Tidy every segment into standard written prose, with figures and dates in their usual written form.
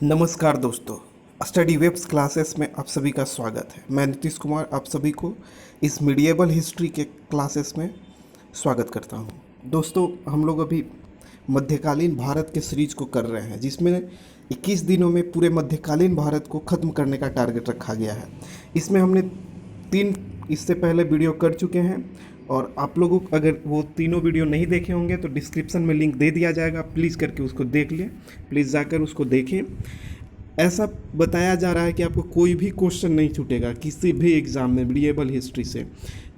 नमस्कार दोस्तों, study webs classes में आप सभी का स्वागत है। मैं नीतीश कुमार आप सभी को इस मीडिएवल हिस्ट्री के क्लासेस में स्वागत करता हूं। दोस्तों, हम लोग अभी मध्यकालीन भारत के सीरीज को कर रहे हैं, जिसमें 21 दिनों में पूरे मध्यकालीन भारत को ख़त्म करने का टारगेट रखा गया है। इसमें हमने 3 इससे पहले वीडियो कर चुके हैं, और आप लोगों को अगर वो तीनों वीडियो नहीं देखे होंगे तो डिस्क्रिप्शन में लिंक दे दिया जाएगा, प्लीज़ करके उसको देख लें। प्लीज़ जाकर उसको देखें। ऐसा बताया जा रहा है कि आपको कोई भी क्वेश्चन नहीं छूटेगा किसी भी एग्ज़ाम में मीडिएवल हिस्ट्री से,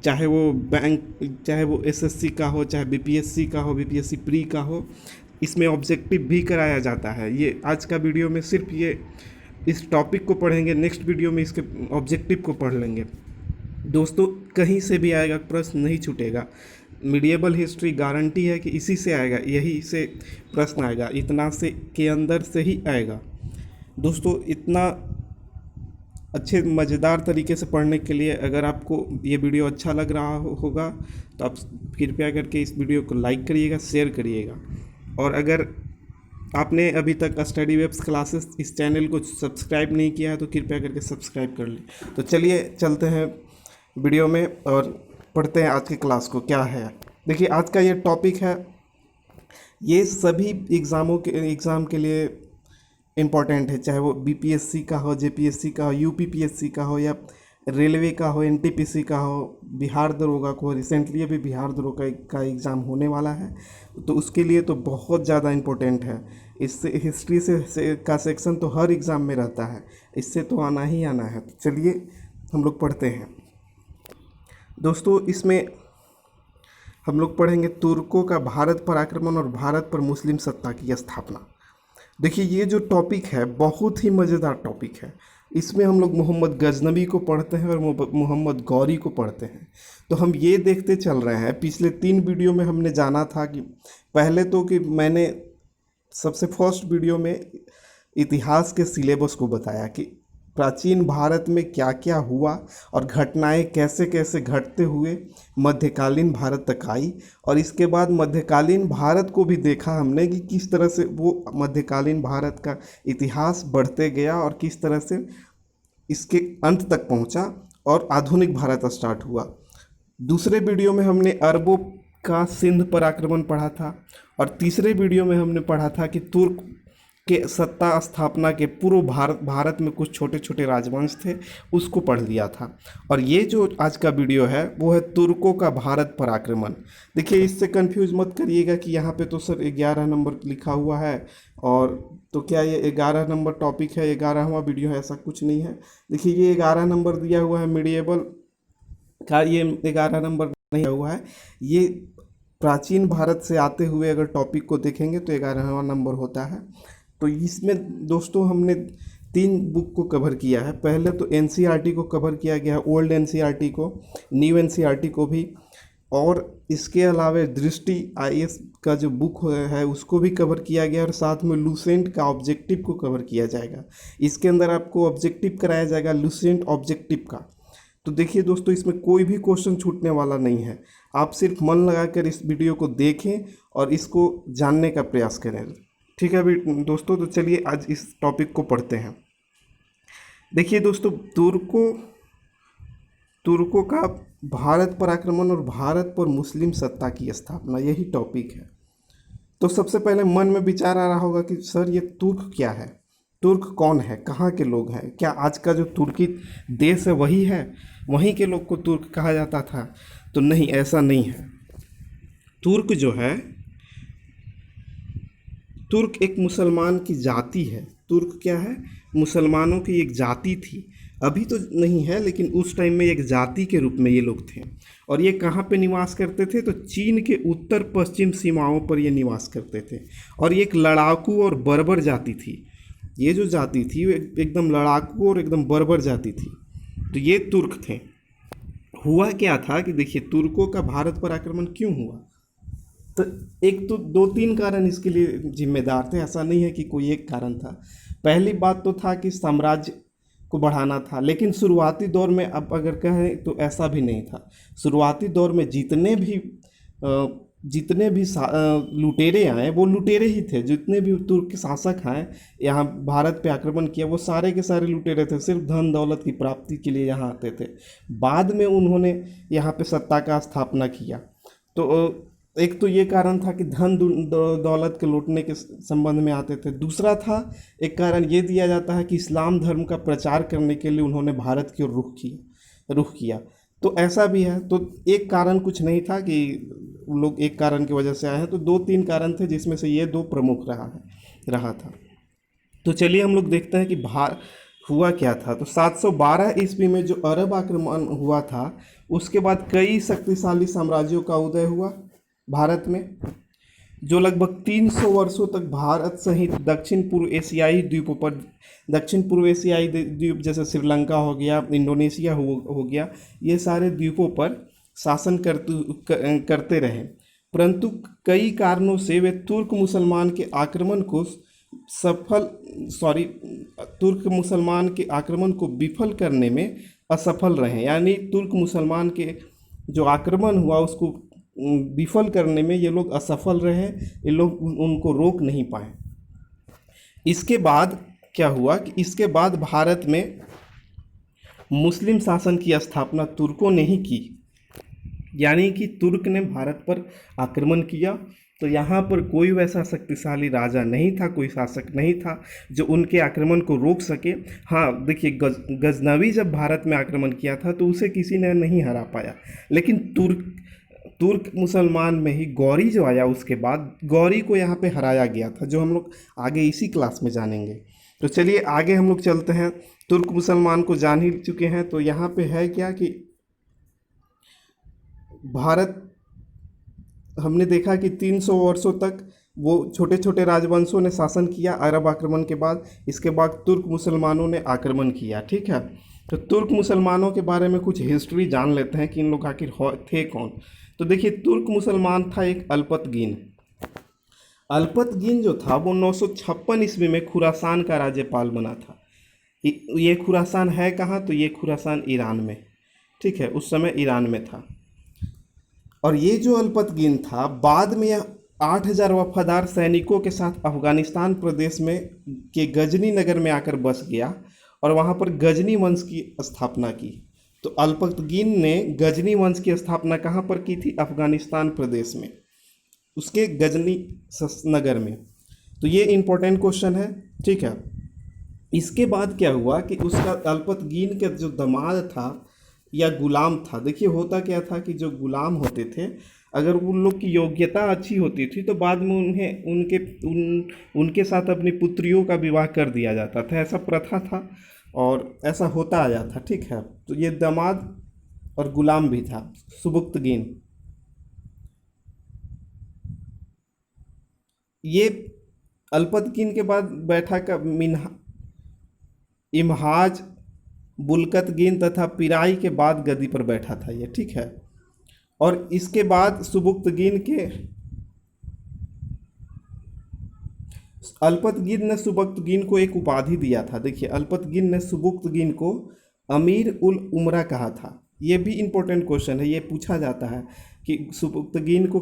चाहे वो चाहे वो एसएससी का हो, चाहे बीपीएससी का हो, बीपीएससी प्री का हो। इसमें ऑब्जेक्टिव भी कराया जाता है। ये आज का वीडियो में सिर्फ ये इस टॉपिक को पढ़ेंगे, नेक्स्ट वीडियो में इसके ऑब्जेक्टिव को पढ़ लेंगे। दोस्तों, कहीं से भी आएगा, प्रश्न नहीं छूटेगा। मीडिएवल हिस्ट्री गारंटी है कि इसी से आएगा, यही से प्रश्न आएगा, इतना से के अंदर से ही आएगा। दोस्तों, इतना अच्छे मज़ेदार तरीके से पढ़ने के लिए अगर आपको ये वीडियो अच्छा लग रहा होगा तो आप कृपया करके इस वीडियो को लाइक करिएगा, शेयर करिएगा। और अगर आपने अभी तक स्टडी वेब्स क्लासेस इस चैनल को सब्सक्राइब नहीं किया है तो कृपया करके सब्सक्राइब कर लें। तो चलिए चलते हैं वीडियो में और पढ़ते हैं आज की क्लास को क्या है। देखिए, आज का ये टॉपिक है, ये सभी एग्ज़ाम के लिए इम्पॉर्टेंट है, चाहे वो बीपीएससी का हो, जेपीएससी का हो, यूपीपीएससी का हो, या रेलवे का हो, एनटीपीसी का हो, बिहार दरोगा को। रिसेंटली अभी बिहार दरोगा का एग्ज़ाम होने वाला है, तो उसके लिए तो बहुत ज़्यादा इम्पोर्टेंट है। इससे हिस्ट्री का सेक्शन तो हर एग्ज़ाम में रहता है, इससे तो आना ही आना है। तो चलिए हम लोग पढ़ते हैं। दोस्तों, इसमें हम लोग पढ़ेंगे तुर्कों का भारत पर आक्रमण और भारत पर मुस्लिम सत्ता की स्थापना। देखिए, ये जो टॉपिक है बहुत ही मज़ेदार टॉपिक है। इसमें हम लोग मोहम्मद गजनवी को पढ़ते हैं और मोहम्मद गौरी को पढ़ते हैं। तो हम ये देखते चल रहे हैं, पिछले 3 वीडियो में हमने जाना था कि पहले तो कि मैंने सबसे फर्स्ट वीडियो में इतिहास के सिलेबस को बताया कि प्राचीन भारत में क्या क्या हुआ और घटनाएं कैसे कैसे घटते हुए मध्यकालीन भारत तक आई। और इसके बाद मध्यकालीन भारत को भी देखा हमने कि किस तरह से वो मध्यकालीन भारत का इतिहास बढ़ते गया और किस तरह से इसके अंत तक पहुंचा और आधुनिक भारत स्टार्ट हुआ। दूसरे वीडियो में हमने अरबों का सिंध पर आक्रमण पढ़ा था, और तीसरे वीडियो में हमने पढ़ा था कि तुर्क के सत्ता स्थापना के पूर्व भारत में कुछ छोटे छोटे राजवंश थे, उसको पढ़ लिया था। और ये जो आज का वीडियो है वो है तुर्कों का भारत पर आक्रमण। देखिए, इससे कंफ्यूज मत करिएगा कि यहाँ पे तो सर 11 नंबर लिखा हुआ है, और तो क्या ये 11 नंबर टॉपिक है, 11वां वीडियो है? ऐसा कुछ नहीं है। देखिए, ये 11 नंबर दिया हुआ है मीडिएवल का, ये 11 नंबर नहीं दिया हुआ है। ये प्राचीन भारत से आते हुए अगर टॉपिक को देखेंगे तो 11वां नंबर होता है। तो इसमें दोस्तों हमने 3 बुक को कवर किया है। पहले तो एनसीईआरटी को कवर किया गया है, ओल्ड एनसीईआरटी को, न्यू एनसीईआरटी को भी, और इसके अलावा दृष्टि आईएएस का जो बुक है उसको भी कवर किया गया, और साथ में लूसेंट का ऑब्जेक्टिव को कवर किया जाएगा। इसके अंदर आपको ऑब्जेक्टिव कराया जाएगा लूसेंट ऑब्जेक्टिव का। तो देखिए दोस्तों, इसमें कोई भी क्वेश्चन छूटने वाला नहीं है। आप सिर्फ मन लगाकर इस वीडियो को देखें और इसको जानने का प्रयास करें। ठीक है अभी दोस्तों, तो चलिए आज इस टॉपिक को पढ़ते हैं। देखिए दोस्तों, तुर्कों का भारत पर आक्रमण और भारत पर मुस्लिम सत्ता की स्थापना, यही टॉपिक है। तो सबसे पहले मन में विचार आ रहा होगा कि सर ये तुर्क क्या है, तुर्क कौन है, कहाँ के लोग हैं? क्या आज का जो तुर्की देश है वही है, वहीं के लोग को तुर्क कहा जाता था? तो नहीं, ऐसा नहीं है। तुर्क जो है, तुर्क एक मुसलमान की जाति है। तुर्क क्या है? मुसलमानों की एक जाति थी। अभी तो नहीं है, लेकिन उस टाइम में एक जाति के रूप में ये लोग थे। और ये कहाँ पे निवास करते थे? तो चीन के उत्तर पश्चिम सीमाओं पर ये निवास करते थे। और ये एक लड़ाकू और बर्बर जाति थी। ये जो जाति थी वो एकदम लड़ाकू और एकदम बर्बर जाति थी। तो ये तुर्क थे। हुआ क्या था कि देखिए, तुर्कों का भारत पर आक्रमण क्यों हुआ? तो एक तो 2-3 कारण इसके लिए जिम्मेदार थे, ऐसा नहीं है कि कोई एक कारण था। पहली बात तो था कि साम्राज्य को बढ़ाना था, लेकिन शुरुआती दौर में अब अगर कहें तो ऐसा भी नहीं था। शुरुआती दौर में जितने भी जितने भी लुटेरे आए वो लुटेरे ही थे। जितने भी तुर्क शासक आए यहाँ भारत पे आक्रमण किया, वो सारे के सारे लुटेरे थे, सिर्फ धन दौलत की प्राप्ति के लिए यहाँ आते थे। बाद में उन्होंने यहाँ पे सत्ता का स्थापना किया। तो एक तो ये कारण था कि धन दौलत के लूटने के संबंध में आते थे। दूसरा था, एक कारण ये दिया जाता है कि इस्लाम धर्म का प्रचार करने के लिए उन्होंने भारत की ओर रुख किया। तो ऐसा भी है। तो एक कारण कुछ नहीं था कि लोग एक कारण की वजह से आए हैं, तो दो तीन कारण थे जिसमें से ये दो प्रमुख रहा था। तो चलिए हम लोग देखते हैं कि हुआ क्या था। तो 712 ईस्वी में जो अरब आक्रमण हुआ था, उसके बाद कई शक्तिशाली साम्राज्यों का उदय हुआ भारत में, जो लगभग 300 वर्षों तक भारत सहित दक्षिण पूर्व एशियाई द्वीपों पर, दक्षिण पूर्व एशियाई द्वीप जैसे श्रीलंका हो गया, इंडोनेशिया हो गया, ये सारे द्वीपों पर शासन करते रहे। परंतु कई कारणों से वे तुर्क मुसलमान के आक्रमण को विफल करने में असफल रहे। यानी तुर्क मुसलमान के जो आक्रमण हुआ उसको विफल करने में ये लोग असफल रहे, ये लोग उनको रोक नहीं पाए। इसके बाद क्या हुआ कि इसके बाद भारत में मुस्लिम शासन की स्थापना तुर्कों ने ही की। यानी कि तुर्क ने भारत पर आक्रमण किया, तो यहाँ पर कोई वैसा शक्तिशाली राजा नहीं था, कोई शासक नहीं था जो उनके आक्रमण को रोक सके। हाँ देखिए, गजनवी जब भारत में आक्रमण किया था तो उसे किसी ने नहीं हरा पाया, लेकिन तुर्क मुसलमान में ही गौरी जो आया, उसके बाद गौरी को यहाँ पे हराया गया था, जो हम लोग आगे इसी क्लास में जानेंगे। तो चलिए आगे हम लोग चलते हैं। तुर्क मुसलमान को जान ही चुके हैं, तो यहाँ पे है क्या कि भारत, हमने देखा कि 300 वर्षों तक वो छोटे छोटे राजवंशों ने शासन किया अरब आक्रमण के बाद। इसके बाद तुर्क मुसलमानों ने आक्रमण किया। ठीक है, तो तुर्क मुसलमानों के बारे में कुछ हिस्ट्री जान लेते हैं कि इन लोग आखिर थे कौन। तो देखिए, तुर्क मुसलमान था एक अल्पतगीन। अल्पतगीन जो था वो 956 ईस्वी में खुरासान का राज्यपाल बना था। ये खुरासान है कहाँ? तो ये खुरासान ईरान में। ठीक है, उस समय ईरान में था। और ये जो अल्पतगीन था, बाद में 8000 वफादार सैनिकों के साथ अफगानिस्तान प्रदेश में के गजनी नगर में आकर बस गया और वहाँ पर गजनी वंश की स्थापना की। तो अल्पतगीन ने गजनी वंश की स्थापना कहाँ पर की थी? अफगानिस्तान प्रदेश में, उसके गजनी नगर में। तो ये इम्पोर्टेंट क्वेश्चन है। ठीक है, इसके बाद क्या हुआ कि उसका अल्पतगीन का जो दामाद था या गुलाम था, देखिए होता क्या था कि जो गुलाम होते थे, अगर उन लोग की योग्यता अच्छी होती थी तो बाद में उनके साथ अपनी पुत्रियों का विवाह कर दिया जाता था। ऐसा प्रथा था और ऐसा होता आया था। ठीक है, तो ये दामाद और गुलाम भी था, सुबुक्तगीन। ये अल्पतगीन के बाद बैठा का इमहाज, बुल्कतगीन तथा पिराई के बाद गद्दी पर बैठा था ये। ठीक है, और इसके बाद अल्पतगीन ने सुबुक्तगीन को एक उपाधि दिया था। देखिए, अल्पतगीन ने सुबुक्तगीन को अमीर उल उमरा कहा था। ये भी इम्पोर्टेंट क्वेश्चन है, ये पूछा जाता है कि सुबुक्तगीन को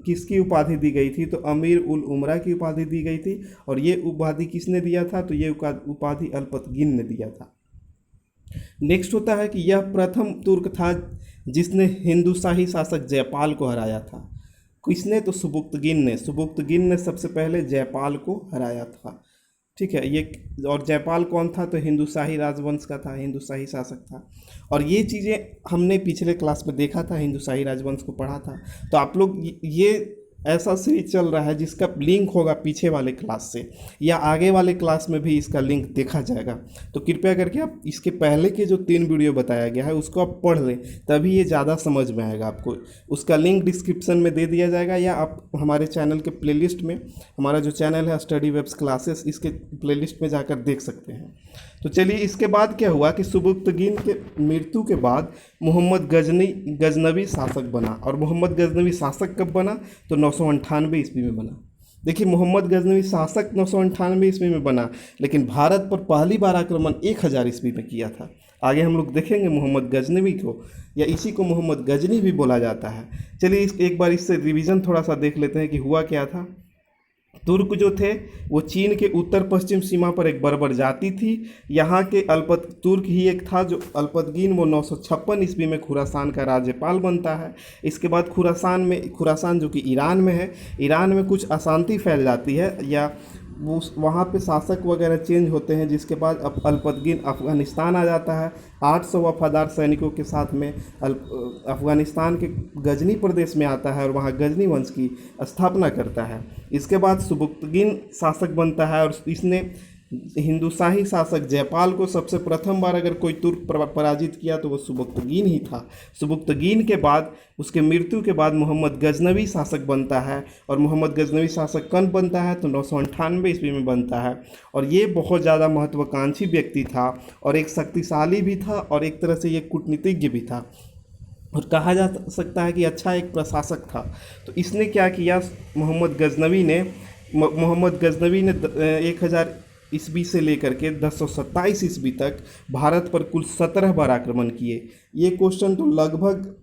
किसकी उपाधि दी गई थी? तो अमीर उल उमरा की उपाधि दी गई थी। और ये उपाधि किसने दिया था? तो ये उपाधि अल्पतगीन ने दिया था। नेक्स्ट होता है कि यह प्रथम तुर्क था जिसने हिंदुशाही शासक जयपाल को हराया था। किसने? तो सुबुक्तगीन ने सबसे पहले जयपाल को हराया था। ठीक है, ये, और जयपाल कौन था? तो हिंदुशाही राजवंश का था, हिंदुशाही शासक था। और ये चीज़ें हमने पिछले क्लास में देखा था, हिंदुशाही राजवंश को पढ़ा था। तो आप लोग ये ऐसा सीरीज चल रहा है जिसका लिंक होगा पीछे वाले क्लास से, या आगे वाले क्लास में भी इसका लिंक देखा जाएगा। तो कृपया करके आप इसके पहले के जो 3 वीडियो बताया गया है उसको आप पढ़ लें, तभी ये ज़्यादा समझ में आएगा आपको। उसका लिंक डिस्क्रिप्शन में दे दिया जाएगा, या आप हमारे चैनल के प्लेलिस्ट में, हमारा जो चैनल है स्टडी वेब्स क्लासेस, इसके प्लेलिस्ट में जाकर देख सकते हैं। तो चलिए, इसके बाद क्या हुआ कि सुबुक्तगीन के मृत्यु के बाद मोहम्मद गजनवी शासक बना। और मोहम्मद गजनवी शासक कब बना? तो 998 ईस्वी में बना। देखिए मोहम्मद गजनवी शासक 998 ईस्वी में बना, लेकिन भारत पर पहली बार आक्रमण 1000 ईस्वी में किया था। आगे हम लोग देखेंगे मोहम्मद गजनवी को, या इसी को मोहम्मद गजनी भी बोला जाता है। चलिए एक बार इससे रिवीजन थोड़ा सा देख लेते हैं कि हुआ क्या था। तुर्क जो थे वो चीन के उत्तर पश्चिम सीमा पर एक बर्बर जाति थी। यहाँ के अल्पत तुर्क ही एक था जो अल्पतगीन, वो 956 ईस्वी में खुरासान का राज्यपाल बनता है। इसके बाद खुरासान जो कि ईरान में है, ईरान में कुछ अशांति फैल जाती है, या वो वहाँ पे शासक वगैरह चेंज होते हैं, जिसके बाद अल्पतगीन अफ़गानिस्तान आ जाता है 800 वफादार सैनिकों के साथ में। अफ़गानिस्तान के गजनी प्रदेश में आता है और वहाँ गजनी वंश की स्थापना करता है। इसके बाद सुबुक्तगीन शासक बनता है और इसने हिंदुशाही शासक जयपाल को सबसे प्रथम बार अगर कोई तुर्क पराजित किया तो वो सुबुक्तगीन ही था। सुबुक्तगीन के बाद, उसके मृत्यु के बाद मोहम्मद गजनवी शासक बनता है, और मोहम्मद गजनवी शासक कब बनता है तो 998 ईस्वी में बनता है। और ये बहुत ज़्यादा महत्वाकांक्षी व्यक्ति था और एक शक्तिशाली भी था और एक तरह से ये कूटनीतिज्ञ भी था, और कहा जा सकता है कि अच्छा एक प्रशासक था। तो इसने क्या किया, मोहम्मद गजनवी ने 1000 ईस्वी से लेकर के 1027 ईस्वी तक भारत पर कुल 17 बार आक्रमण किए। ये क्वेश्चन तो लगभग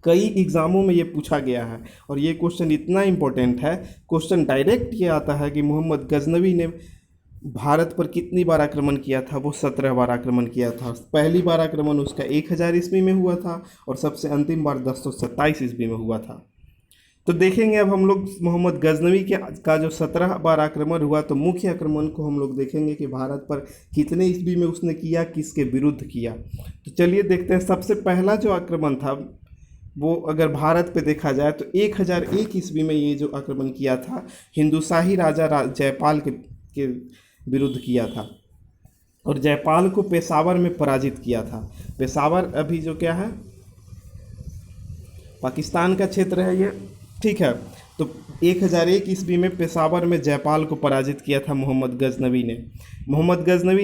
कई एग्ज़ामों में ये पूछा गया है, और ये क्वेश्चन इतना इम्पोर्टेंट है, क्वेश्चन डायरेक्ट ये आता है कि मोहम्मद गजनवी ने भारत पर कितनी बार आक्रमण किया था। वो 17 बार आक्रमण किया था। पहली बार आक्रमण उसका 1000 ईस्वी में हुआ था और सबसे अंतिम बार 1027 ईस्वी में हुआ था। तो देखेंगे अब हम लोग मोहम्मद गजनवी का जो 17 बार आक्रमण हुआ, तो मुख्य आक्रमण को हम लोग देखेंगे कि भारत पर कितने ईस्वी में उसने किया, किसके विरुद्ध किया। तो चलिए देखते हैं। सबसे पहला जो आक्रमण था वो अगर भारत पे देखा जाए तो 1001 ईस्वी में ये जो आक्रमण किया था हिंदुशाही राजा जयपाल के विरुद्ध किया था, और जयपाल को पेशावर में पराजित किया था। पेशावर अभी जो क्या है, पाकिस्तान का क्षेत्र है ये, ठीक है। तो 1001 ईस्वी में पेशावर में जयपाल को पराजित किया था मोहम्मद गजनवी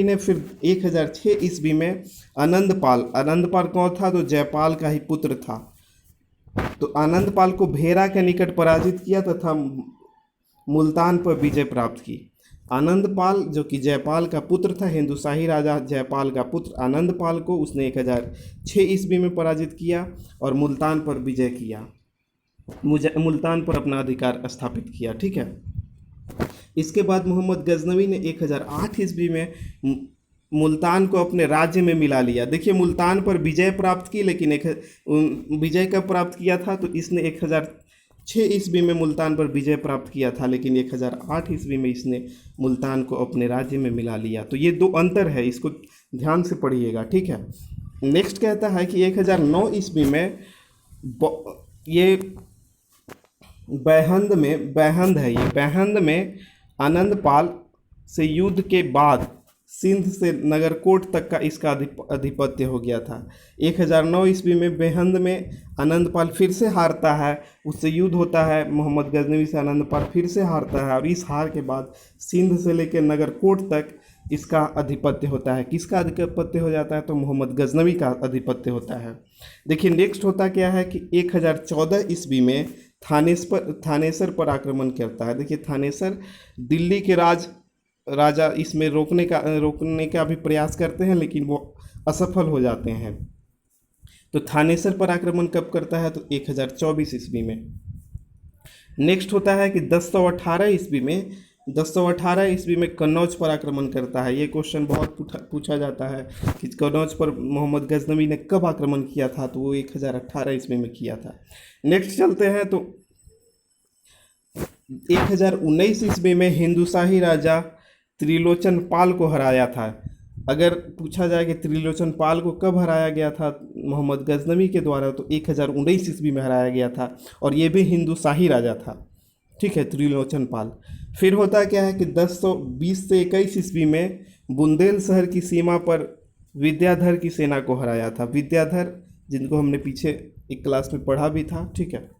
ने। फिर 1006 ईस्वी में आनंदपाल कौन था तो जयपाल का ही पुत्र था, तो आनंदपाल को भेरा के निकट पराजित किया तथा मुल्तान पर विजय प्राप्त की। आनंदपाल जो कि जयपाल का पुत्र था, हिंदुशाही राजा जयपाल का पुत्र आनंदपाल को उसने 1006 ईस्वी में पराजित किया और मुल्तान पर विजय किया, मुल्तान पर अपना अधिकार स्थापित किया, ठीक है। इसके बाद मोहम्मद गजनवी ने 1008 ईस्वी में मुल्तान को अपने राज्य में मिला लिया। देखिए मुल्तान पर विजय प्राप्त की, लेकिन विजय कब प्राप्त किया था तो इसने 1006 ईस्वी में मुल्तान पर विजय प्राप्त किया था, लेकिन 1008 ईस्वी में इसने मुल्तान को अपने राज्य में मिला लिया। तो ये दो अंतर है, इसको ध्यान से पढ़िएगा, ठीक है। नेक्स्ट कहता है कि 1009 ईस्वी में ये बेहंद में आनंदपाल से युद्ध के बाद सिंध से नगरकोट तक का इसका आधिपत्य हो गया था। 1009 ईस्वी में बेहंद में आनंदपाल फिर से हारता है, उससे युद्ध होता है मोहम्मद गजनवी से, आनंदपाल फिर से हारता है और इस हार के बाद सिंध से लेकर नगरकोट तक इसका आधिपत्य होता है। किसका आधिपत्य हो जाता है तो मोहम्मद गजनवी का आधिपत्य होता है। देखिए नेक्स्ट होता क्या है कि 1014 ईस्वी में थानेसर पर आक्रमण करता है। देखिए थानेसर दिल्ली के राजा इसमें रोकने का भी प्रयास करते हैं, लेकिन वो असफल हो जाते हैं। तो थानेसर पर आक्रमण कब करता है तो 1024 ईस्वी में। नेक्स्ट होता है कि 1018 ईस्वी में कन्नौज पर आक्रमण करता है। ये क्वेश्चन बहुत पूछा जाता है कि कन्नौज पर मोहम्मद गजनवी ने कब आक्रमण किया था, तो वो 1018 ईस्वी में किया था। नेक्स्ट चलते हैं तो 1019 ईस्वी में हिंदुशाही राजा त्रिलोचन पाल को हराया था। अगर पूछा जाए कि त्रिलोचन पाल को कब हराया गया था मोहम्मद गजनवी के द्वारा, तो 1019 ईस्वी में हराया गया था, और ये भी हिंदुशाही राजा था, ठीक है, त्रिलोचन पाल। फिर होता क्या है कि 1020 से 21 ईस्वी में बुंदेलशहर की सीमा पर विद्याधर की सेना को हराया था। विद्याधर जिनको हमने पीछे एक क्लास में पढ़ा भी था, ठीक है।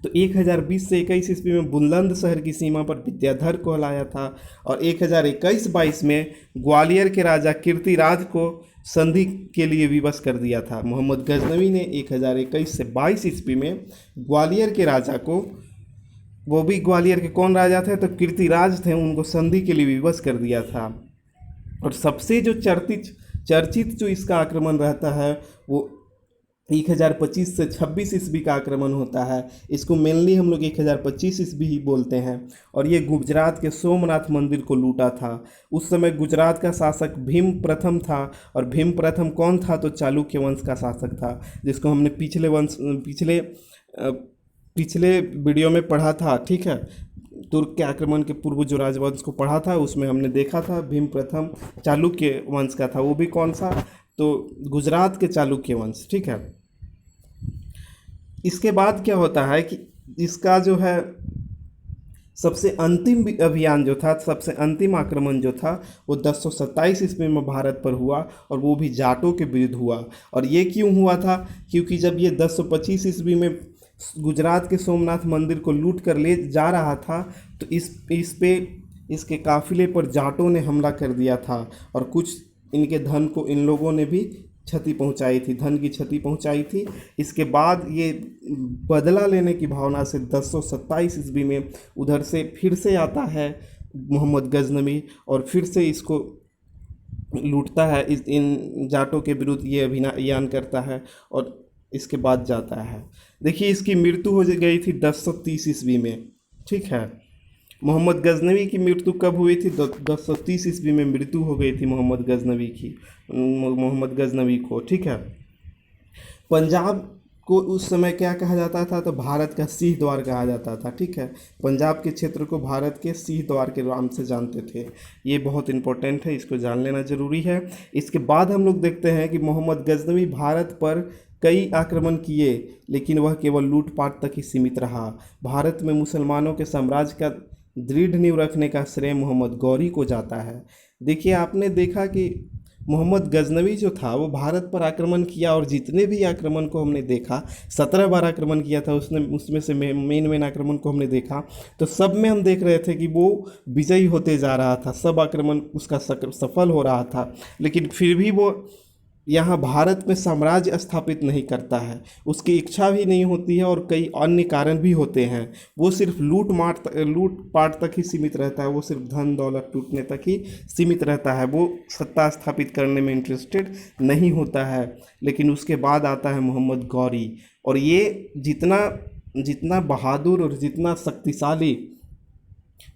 तो 1020 से 21 ईस्वी में बुलंदशहर की सीमा पर विद्याधर को हराया था, और 1021-22 में ग्वालियर के राजा कीर्तिराज को संधि के लिए विवश कर दिया था। मोहम्मद गजनवी ने 1021 से 22 ईस्वी में ग्वालियर के राजा को वो भी ग्वालियर के कौन राजा थे, तो कीर्तिराज थे, उनको संधि के लिए विवश कर दिया था। और सबसे जो चर्चित जो इसका आक्रमण रहता है वो 1025 से 26 ईस्वी का आक्रमण होता है। इसको मेनली हम लोग 1025 ईस्वी ही बोलते हैं। और ये गुजरात के सोमनाथ मंदिर को लूटा था। उस समय गुजरात का शासक भीम प्रथम था। और भीम प्रथम कौन था, तो चालुक्य वंश का शासक था, जिसको हमने पिछले वीडियो में पढ़ा था। ठीक है, तुर्क के आक्रमण के पूर्व जो राजवंश को पढ़ा था उसमें हमने देखा था भीम प्रथम चालुक्य वंश का था। वो भी कौन सा, तो गुजरात के चालुक्य वंश। ठीक है, इसके बाद क्या होता है कि इसका जो है सबसे अंतिम अभियान जो था, सबसे अंतिम आक्रमण जो था वो 1027 ईस्वी में भारत पर हुआ, और वो भी जाटों के विरुद्ध हुआ। और ये क्यों हुआ था, क्योंकि जब ये 1025 ईस्वी में गुजरात के सोमनाथ मंदिर को लूट कर ले जा रहा था, तो इसके काफिले पर जाटों ने हमला कर दिया था। और कुछ इनके धन को इन लोगों ने भी क्षति पहुंचाई थी, धन की क्षति पहुंचाई थी। इसके बाद ये बदला लेने की भावना से 1027 ईस्वी में उधर से फिर से आता है मोहम्मद गजनवी, और फिर से इसको लूटता है, इन जाटों के विरुद्ध ये अभियान करता है, और इसके बाद जाता है। देखिए, इसकी मृत्यु हो गई थी 1030 ईस्वी में। ठीक है, मोहम्मद गजनवी की मृत्यु कब हुई थी, 1030 ईस्वी में मृत्यु हो गई थी मोहम्मद गजनवी को। ठीक है, पंजाब को उस समय क्या कहा जाता था, तो भारत का सिंह द्वार कहा जाता था। ठीक है, पंजाब के क्षेत्र को भारत के सिंह द्वार के नाम से जानते थे। ये बहुत इंपॉर्टेंट है, इसको जान लेना ज़रूरी है। इसके बाद हम लोग देखते हैं कि मोहम्मद गजनवी भारत पर कई आक्रमण किए, लेकिन वह केवल लूटपाट तक ही सीमित रहा। भारत में मुसलमानों के साम्राज्य का दृढ़ नींव रखने का श्रेय मोहम्मद गौरी को जाता है। देखिए, आपने देखा कि मोहम्मद गजनवी जो था वो भारत पर आक्रमण किया, और जितने भी आक्रमण को हमने देखा, 17 बार आक्रमण किया था उसमें से मेन आक्रमण को हमने देखा, तो सब में हम देख रहे थे कि वो विजयी होते जा रहा था, सब आक्रमण उसका सफल हो रहा था। लेकिन फिर भी वो यहाँ भारत में साम्राज्य स्थापित नहीं करता है, उसकी इच्छा भी नहीं होती है, और कई अन्य कारण भी होते हैं। वो सिर्फ लूटपाट तक ही सीमित रहता है, वो सिर्फ धन दौलत लूटने तक ही सीमित रहता है, वो सत्ता स्थापित करने में इंटरेस्टेड नहीं होता है। लेकिन उसके बाद आता है मोहम्मद गौरी, और ये जितना बहादुर और जितना शक्तिशाली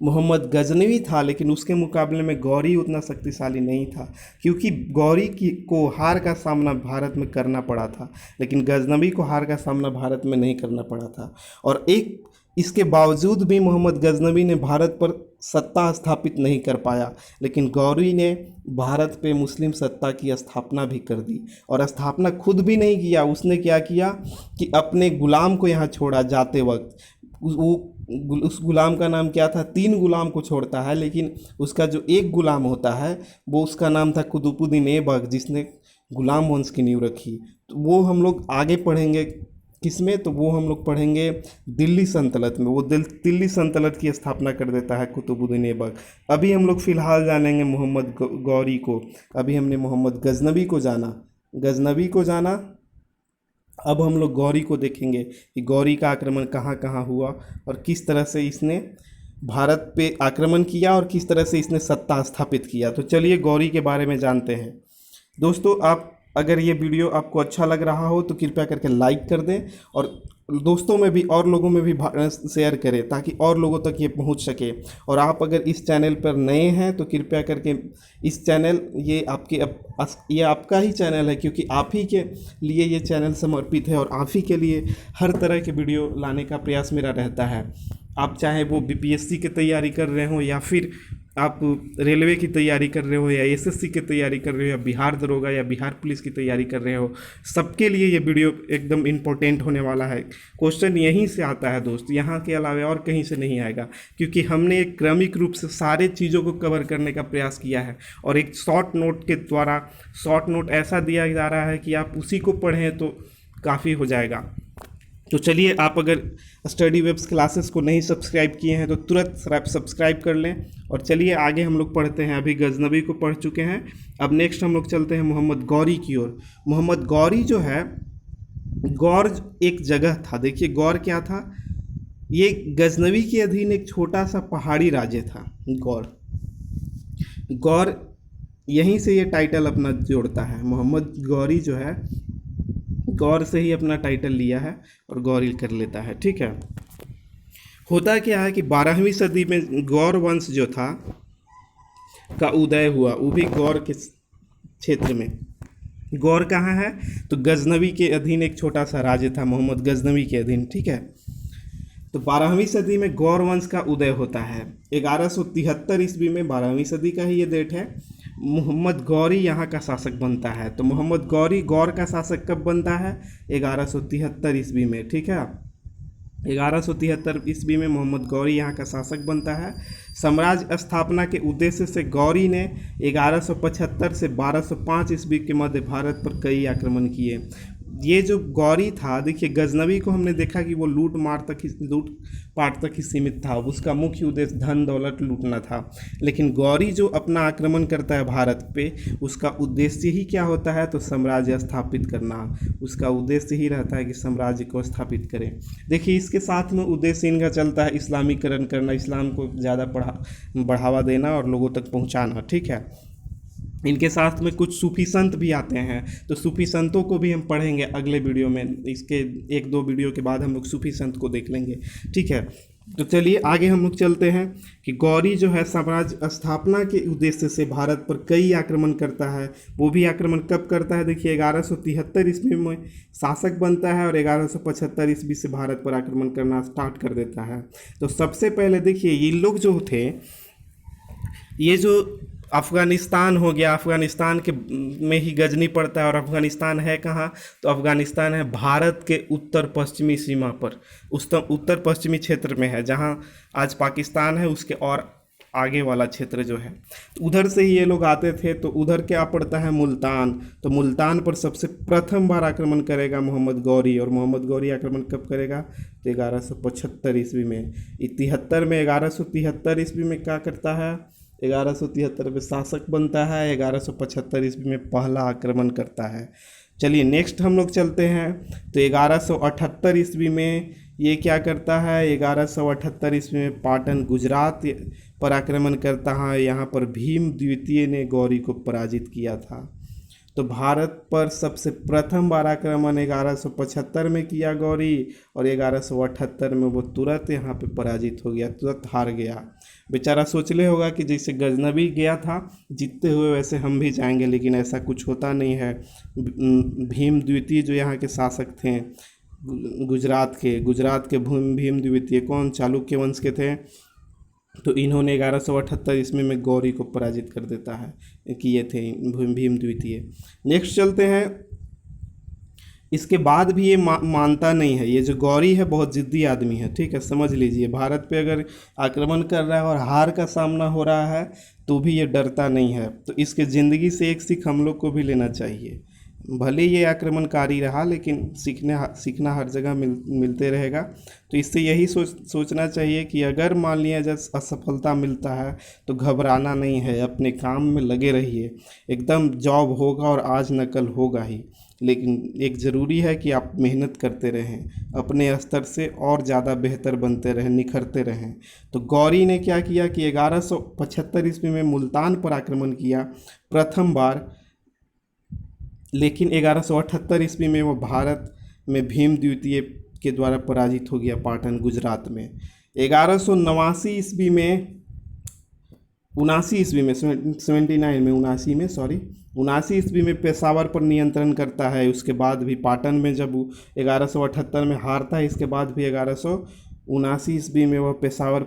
मोहम्मद गजनवी था, लेकिन उसके मुकाबले में गौरी उतना शक्तिशाली नहीं था, क्योंकि गौरी को हार का सामना भारत में करना पड़ा था, लेकिन गजनवी को हार का सामना भारत में नहीं करना पड़ा था। और इसके बावजूद भी मोहम्मद गजनवी ने भारत पर सत्ता स्थापित नहीं कर पाया, लेकिन गौरी ने भारत पे मुस्लिम सत्ता की स्थापना भी कर दी। और स्थापना खुद भी नहीं किया, उसने क्या किया कि अपने गुलाम को यहाँ छोड़ा जाते वक्त। उस गुलाम का नाम क्या था, 3 गुलाम को छोड़ता है, लेकिन उसका जो एक गुलाम होता है वो उसका नाम था कुतुबुद्दीन ऐबक, जिसने गुलाम वंश की नींव रखी। तो वो हम लोग आगे पढ़ेंगे किसमें, तो वो हम लोग पढ़ेंगे दिल्ली सल्तनत में। वो दिल्ली सल्तनत की स्थापना कर देता है कुतुबुद्दीन ऐबक। अभी हम लोग फ़िलहाल जानेंगे मोहम्मद गौरी को। अभी हमने मोहम्मद गजनवी को जाना, अब हम लोग गौरी को देखेंगे कि गौरी का आक्रमण कहाँ कहाँ हुआ, और किस तरह से इसने भारत पे आक्रमण किया, और किस तरह से इसने सत्ता स्थापित किया। तो चलिए गौरी के बारे में जानते हैं। दोस्तों, आप अगर ये वीडियो आपको अच्छा लग रहा हो तो कृपया करके लाइक कर दें, और दोस्तों में भी और लोगों में भी शेयर करें, ताकि और लोगों तक ये पहुंच सके। और आप अगर इस चैनल पर नए हैं तो कृपया करके इस चैनल ये आपका ही चैनल है, क्योंकि आप ही के लिए ये चैनल समर्पित है, और आप ही के लिए हर तरह के वीडियो लाने का प्रयास मेरा रहता है। आप चाहे वो बीपीएससी की तैयारी कर रहे हो, या फिर आप रेलवे की तैयारी कर रहे हो, या एसएससी की तैयारी कर रहे हो, या बिहार दरोगा या बिहार पुलिस की तैयारी कर रहे हो, सबके लिए ये वीडियो एकदम इम्पोर्टेंट होने वाला है। क्वेश्चन यहीं से आता है दोस्त, यहाँ के अलावा और कहीं से नहीं आएगा, क्योंकि हमने एक क्रमिक रूप से सारे चीज़ों को कवर करने का प्रयास किया है, और एक शॉर्ट नोट के द्वारा शॉर्ट नोट ऐसा दिया जा रहा है कि आप उसी को पढ़ें तो काफ़ी हो जाएगा। तो चलिए, आप अगर स्टडी वेब्स क्लासेस को नहीं सब्सक्राइब किए हैं तो तुरंत सब्सक्राइब कर लें। और चलिए आगे हम लोग पढ़ते हैं। अभी गजनवी को पढ़ चुके हैं, अब नेक्स्ट हम लोग चलते हैं मोहम्मद गौरी की ओर। मोहम्मद गौरी जो है, गौर एक जगह था। देखिए, गौर क्या था, ये गजनवी के अधीन एक छोटा सा पहाड़ी राज्य था गौर। गौर यहीं से ये टाइटल अपना जोड़ता है, मोहम्मद गौरी जो है गौर से ही अपना टाइटल लिया है और गौरी कर लेता है। ठीक है, होता क्या है कि 12वीं सदी में गौर वंश जो था का उदय हुआ, वो भी गौर के क्षेत्र में। गौर कहाँ है? तो गजनवी के अधीन एक छोटा सा राज्य था, मोहम्मद गजनवी के अधीन। ठीक है, तो 12वीं सदी में गौर वंश का उदय होता है। 1173 ईस्वी में, 12वीं सदी का ही ये डेट है, मोहम्मद गौरी यहाँ का शासक बनता है। तो मोहम्मद गौरी गौर का शासक कब बनता है? 1173 ईस्वी में। ठीक है, 1173 ईस्वी में मोहम्मद गौरी यहाँ का शासक बनता है। साम्राज्य स्थापना के उद्देश्य से गौरी ने 1175 से 1205 ईस्वी के मध्य भारत पर कई आक्रमण किए। ये जो गौरी था, देखिए गजनवी को हमने देखा कि वो लूट पाट तक ही सीमित था, उसका मुख्य उद्देश्य धन दौलत लूटना था। लेकिन गौरी जो अपना आक्रमण करता है भारत पे, उसका उद्देश्य ही क्या होता है? तो साम्राज्य स्थापित करना। उसका उद्देश्य ही रहता है कि साम्राज्य को स्थापित करें। देखिए इसके साथ में उद्देश्य इनका चलता है इस्लामीकरण करना, इस्लाम को ज़्यादा बढ़ावा देना और लोगों तक पहुँचाना। ठीक है, इनके साथ में कुछ सूफी संत भी आते हैं, तो सूफी संतों को भी हम पढ़ेंगे अगले वीडियो में। इसके 1-2 वीडियो के बाद हम लोग सूफी संत को देख लेंगे। ठीक है, तो चलिए आगे हम लोग चलते हैं कि गौरी जो है साम्राज्य स्थापना के उद्देश्य से भारत पर कई आक्रमण करता है। वो भी आक्रमण कब करता है? देखिए 1173 ईस्वी में शासक बनता है और 1175 ईस्वी से भारत पर आक्रमण करना स्टार्ट कर देता है। तो सबसे पहले देखिए ये लोग जो थे, ये जो अफ़गानिस्तान हो गया, अफ़गानिस्तान के में ही गजनी पड़ता है। और अफ़गानिस्तान है कहाँ? तो अफ़गानिस्तान है भारत के उत्तर पश्चिमी सीमा पर, उत्तर पश्चिमी क्षेत्र में है, जहाँ आज पाकिस्तान है उसके और आगे वाला क्षेत्र जो है, तो उधर से ही ये लोग आते थे। तो उधर क्या पड़ता है? मुल्तान। तो मुल्तान पर सबसे प्रथम बार आक्रमण करेगा मोहम्मद गौरी। और मोहम्मद गौरी आक्रमण कब करेगा? तो 1175 ईस्वी में। 1173 ईस्वी में क्या करता है? 1173 में शासक बनता है, 1175 ईस्वी में पहला आक्रमण करता है। चलिए नेक्स्ट हम लोग चलते हैं। तो 1178 ईस्वी में ये क्या करता है? 1178 ईस्वी में पाटन गुजरात पर आक्रमण करता है। यहाँ पर भीम द्वितीय ने गौरी को पराजित किया था। तो भारत पर सबसे प्रथम बार आक्रमण 1175 में किया गौरी, और 1178 में वो तुरंत यहाँ पे पराजित हो गया, तुरंत हार गया। बेचारा सोच ले होगा कि जैसे गजनवी गया था जीतते हुए, वैसे हम भी जाएंगे, लेकिन ऐसा कुछ होता नहीं है। भीम द्वितीय जो यहाँ के शासक थे गुजरात के भीम द्वितीय कौन? चालुक्य वंश के थे। तो इन्होंने 1178 ईस्वी में गौरी को पराजित कर देता है, किए थे भीम द्वितीय। नेक्स्ट चलते हैं। इसके बाद भी ये मानता नहीं है। ये जो गौरी है बहुत ज़िद्दी आदमी है। ठीक है, समझ लीजिए, भारत पे अगर आक्रमण कर रहा है और हार का सामना हो रहा है तो भी ये डरता नहीं है। तो इसके ज़िंदगी से एक सीख हम लोग को भी लेना चाहिए। भले ये आक्रमणकारी रहा, लेकिन सीखना हर जगह मिलते रहेगा। तो इससे यही सोचना चाहिए कि अगर मान लिया जब असफलता मिलता है तो घबराना नहीं है, अपने काम में लगे रहिए। एकदम जॉब होगा और आज न कल होगा ही, लेकिन एक ज़रूरी है कि आप मेहनत करते रहें, अपने स्तर से और ज़्यादा बेहतर बनते रहें, निखरते रहें। तो गौरी ने क्या किया कि 1175 ईस्वी में मुल्तान पर आक्रमण किया प्रथम बार, लेकिन 1178 ईस्वी में वो भारत में भीम द्वितीय के द्वारा पराजित हो गया पाटन गुजरात में। 1179 ईस्वी में 79 ईस्वी में पेशावर पर नियंत्रण करता है। उसके बाद भी पाटन में जब 1178 में हारता है, इसके बाद भी 1179 ईस्वी में वह पेशावर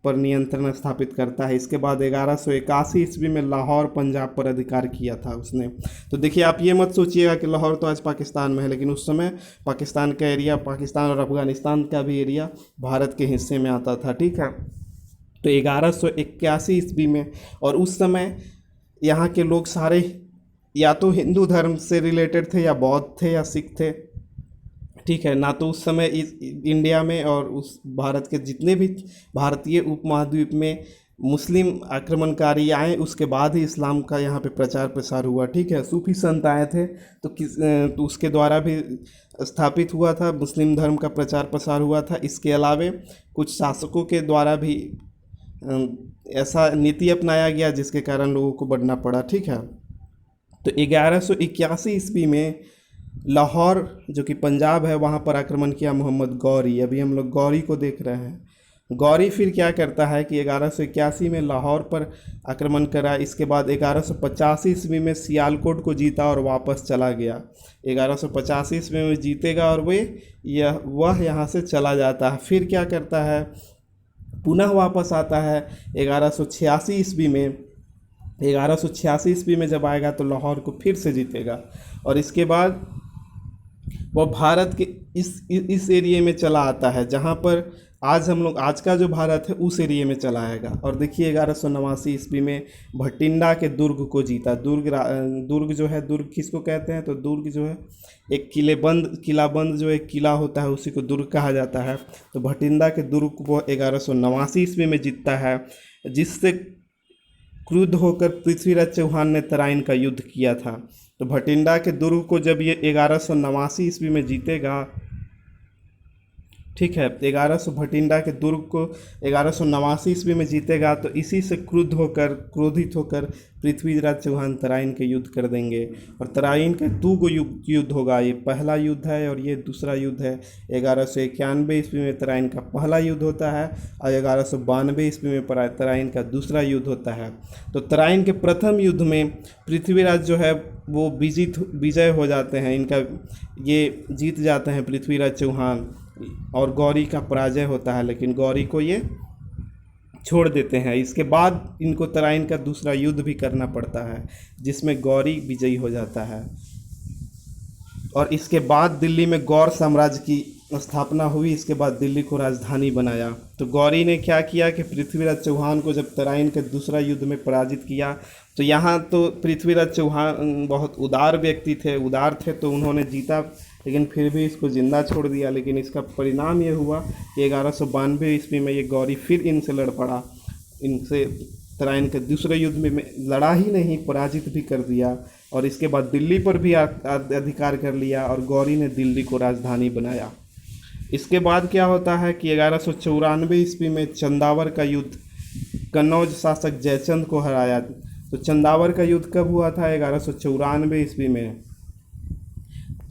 पर नियंत्रण स्थापित करता है। इसके बाद 1181 ईस्वी में लाहौर पंजाब पर अधिकार किया था उसने। तो देखिए आप ये मत सोचिएगा कि लाहौर तो आज पाकिस्तान में है, लेकिन उस समय पाकिस्तान का एरिया, पाकिस्तान और अफगानिस्तान का भी एरिया भारत के हिस्से में आता था। ठीक है, तो 1181 ईस्वी में, और उस समय यहाँ के लोग सारे या तो हिंदू धर्म से रिलेटेड थे, या बौद्ध थे, या सिख थे। ठीक है ना, तो उस समय इस इंडिया में और उस भारत के जितने भी भारतीय उपमहाद्वीप में मुस्लिम आक्रमणकारी आए, उसके बाद ही इस्लाम का यहाँ पे प्रचार प्रसार हुआ। ठीक है, सूफी संत आए थे तो तो उसके द्वारा भी स्थापित हुआ था, मुस्लिम धर्म का प्रचार प्रसार हुआ था। इसके अलावे कुछ शासकों के द्वारा भी ऐसा नीति अपनाया गया जिसके कारण लोगों को बढ़ना पड़ा। ठीक है, तो 1181 ईस्वी में लाहौर जो कि पंजाब है वहाँ पर आक्रमण किया मोहम्मद गौरी। अभी हम लोग गौरी को देख रहे हैं। गौरी फिर क्या करता है कि 1181 में लाहौर पर आक्रमण करा। इसके बाद 1185 ईस्वी में सियालकोट को जीता और वापस चला गया। 1185 ईस्वी में जीतेगा और वह यहाँ से चला जाता है। फिर क्या करता है, पुनः वापस आता है 1186 ईस्वी में। 1186 ईस्वी में जब आएगा तो लाहौर को फिर से जीतेगा और इसके बाद वह भारत के इस एरिए में चला आता है जहाँ पर आज का जो भारत है उस एरिए में चला आएगा। और देखिए 1189 ईस्वी में भटिंडा के दुर्ग को जीता। दुर्ग जो है, दुर्ग किसको कहते हैं, तो दुर्ग जो है एक किलाबंद जो एक किला होता है उसी को दुर्ग कहा जाता है। तो भटिंडा के दुर्ग को वो 1189 ईस्वी में जीतता है, जिससे क्रुद्ध होकर पृथ्वीराज चौहान ने तराइन का युद्ध किया था। तो भटिंडा के दुर्ग को जब ये 1189 ईस्वी में जीतेगा, ठीक है, 1100 भटिंडा के दुर्ग को 1189 ईस्वी में जीतेगा तो इसी से क्रोधित होकर पृथ्वीराज चौहान तराइन के युद्ध कर देंगे। और तराइन के दो युद्ध होगा, ये पहला युद्ध है और ये दूसरा युद्ध है। 1191 ईस्वी में तराइन का पहला युद्ध होता है और 1192 ईस्वी में तराइन का दूसरा युद्ध होता है। तो तराइन के प्रथम युद्ध में पृथ्वीराज जो है वो विजय हो जाते हैं, ये जीत जाते हैं पृथ्वीराज चौहान, और गौरी का पराजय होता है, लेकिन गौरी को ये छोड़ देते हैं। इसके बाद इनको तराइन का दूसरा युद्ध भी करना पड़ता है जिसमें गौरी विजयी हो जाता है। और इसके बाद दिल्ली में गौर साम्राज्य की स्थापना हुई। इसके बाद दिल्ली को राजधानी बनाया। तो गौरी ने क्या किया कि पृथ्वीराज चौहान को जब तराइन के दूसरा युद्ध में पराजित किया, तो यहाँ तो पृथ्वीराज चौहान बहुत उदार थे, तो उन्होंने जीता, लेकिन फिर भी इसको जिंदा छोड़ दिया। लेकिन इसका परिणाम ये हुआ कि 1192 ईस्वी में ये गौरी फिर इनसे लड़ पड़ा। इनसे तराइन के दूसरे युद्ध में लड़ा ही नहीं, पराजित भी कर दिया और इसके बाद दिल्ली पर भी अधिकार कर लिया और गौरी ने दिल्ली को राजधानी बनाया। इसके बाद क्या होता है कि 1194 ईस्वी में चंदावर का युद्ध, कन्नौज शासक जयचंद को हराया। तो चंदावर का युद्ध कब हुआ था? 1194 ईस्वी में।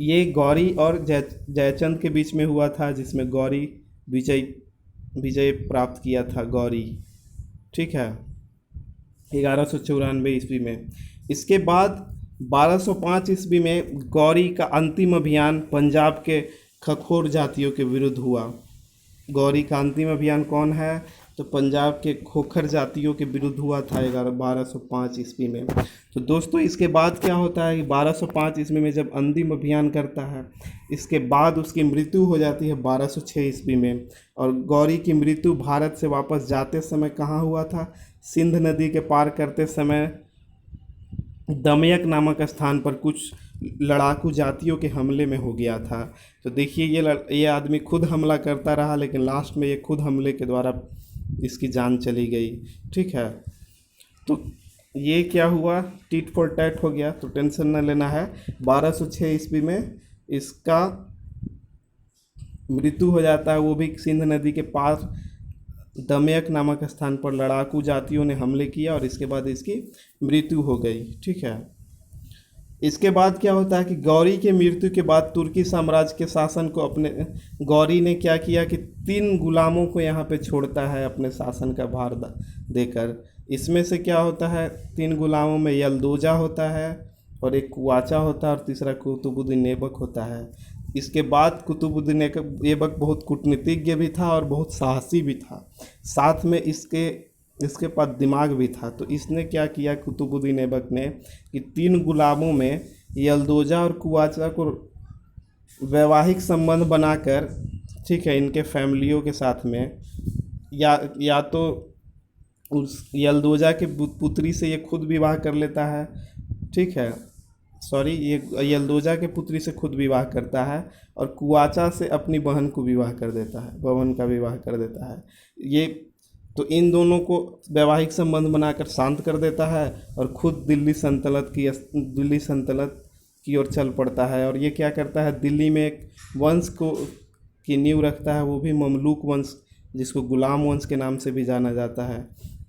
ये गौरी और जयचंद के बीच में हुआ था, जिसमें गौरी विजय प्राप्त किया था गौरी, ठीक है, 1194 ईस्वी में। इसके बाद 1205 ईस्वी में गौरी का अंतिम अभियान पंजाब के खखोर जातियों के विरुद्ध हुआ। गौरी का अंतिम अभियान कौन है? तो पंजाब के खोखर जातियों के विरुद्ध हुआ था 1205 ईस्वी में। तो दोस्तों इसके बाद क्या होता है कि 1205 ईस्वी में जब अंतिम अभियान करता है, इसके बाद उसकी मृत्यु हो जाती है 1206 ईस्वी में। और गौरी की मृत्यु भारत से वापस जाते समय कहाँ हुआ था? सिंध नदी के पार करते समय दमयक नामक स्थान पर कुछ लड़ाकू जातियों के हमले में हो गया था। तो देखिए ये आदमी खुद हमला करता रहा, लेकिन लास्ट में ये खुद हमले के द्वारा इसकी जान चली गई, ठीक है। तो ये क्या हुआ? टिट फॉर टैट हो गया, तो टेंशन न लेना है। 1206 ईस्वी में इसका मृत्यु हो जाता है, वो भी सिंध नदी के पास दमयक नामक स्थान पर लड़ाकू जातियों ने हमले किया और इसके बाद इसकी मृत्यु हो गई, ठीक है। इसके बाद क्या होता है कि गौरी के मृत्यु के बाद तुर्की साम्राज्य के शासन को गौरी ने क्या किया कि 3 गुलामों को यहाँ पे छोड़ता है अपने शासन का भार देकर। इसमें से क्या होता है? 3 गुलामों में यलदोजा होता है और एक कुआचा होता है और तीसरा कुतुबुद्दीन ऐबक होता है। इसके बाद कुतुबुद्दीन ऐबक बहुत कूटनीतिज्ञ भी था और बहुत साहसी भी था, साथ में इसके पास दिमाग भी था। तो इसने क्या किया कुतुबुद्दीन ऐबक ने कि 3 गुलामों में यलदोजा और कुआचा को वैवाहिक संबंध बनाकर, ठीक है, इनके फैमिलियों के साथ में, या तो उस यलदोजा के पुत्री से ये खुद विवाह कर लेता है, ठीक है, ये यलदोजा के पुत्री से खुद विवाह करता है और कुआचा से अपनी बहन का विवाह कर देता है। ये तो इन दोनों को वैवाहिक संबंध बनाकर शांत कर देता है और खुद दिल्ली सल्तनत की ओर चल पड़ता है। और ये क्या करता है, दिल्ली में एक वंश को की नींव रखता है, वो भी ममलूक वंश, जिसको गुलाम वंश के नाम से भी जाना जाता है।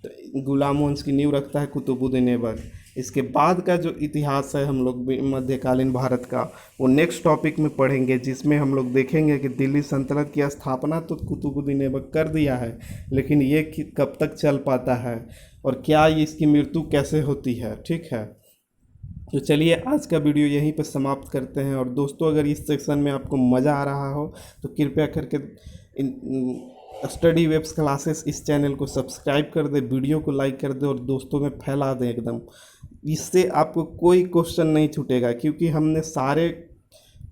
तो गुलाम वंश की नींव रखता है कुतुबुद्दीन ऐबक। इसके बाद का जो इतिहास है हम लोग मध्यकालीन भारत का, वो नेक्स्ट टॉपिक में पढ़ेंगे, जिसमें हम लोग देखेंगे कि दिल्ली सल्तनत की स्थापना तो कुतुबुद्दीन ऐबक कर दिया है, लेकिन ये कब तक चल पाता है और क्या ये इसकी मृत्यु कैसे होती है। ठीक है, तो चलिए आज का वीडियो यहीं पर समाप्त करते हैं। और दोस्तों, अगर इस सेक्शन में आपको मज़ा आ रहा हो तो कृपया करके स्टडी वेब्स क्लासेस इस चैनल को सब्सक्राइब कर दे, वीडियो को लाइक कर दे और दोस्तों में फैला दें एकदम। इससे आपको कोई क्वेश्चन नहीं छूटेगा, क्योंकि हमने सारे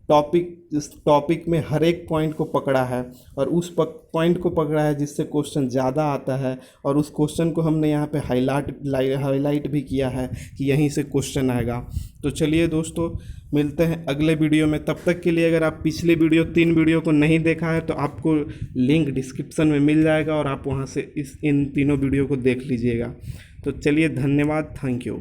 इस टॉपिक में हर एक पॉइंट को पकड़ा है और उस पॉइंट को पकड़ा है जिससे क्वेश्चन ज़्यादा आता है, और उस क्वेश्चन को हमने यहाँ पे हाईलाइट भी किया है कि यहीं से क्वेश्चन आएगा। तो चलिए दोस्तों, मिलते हैं अगले वीडियो में। तब तक के लिए अगर आप पिछले 3 वीडियो को नहीं देखा है तो आपको लिंक डिस्क्रिप्शन में मिल जाएगा और आप वहाँ से इन तीनों वीडियो को देख लीजिएगा। तो चलिए, धन्यवाद, थैंक यू।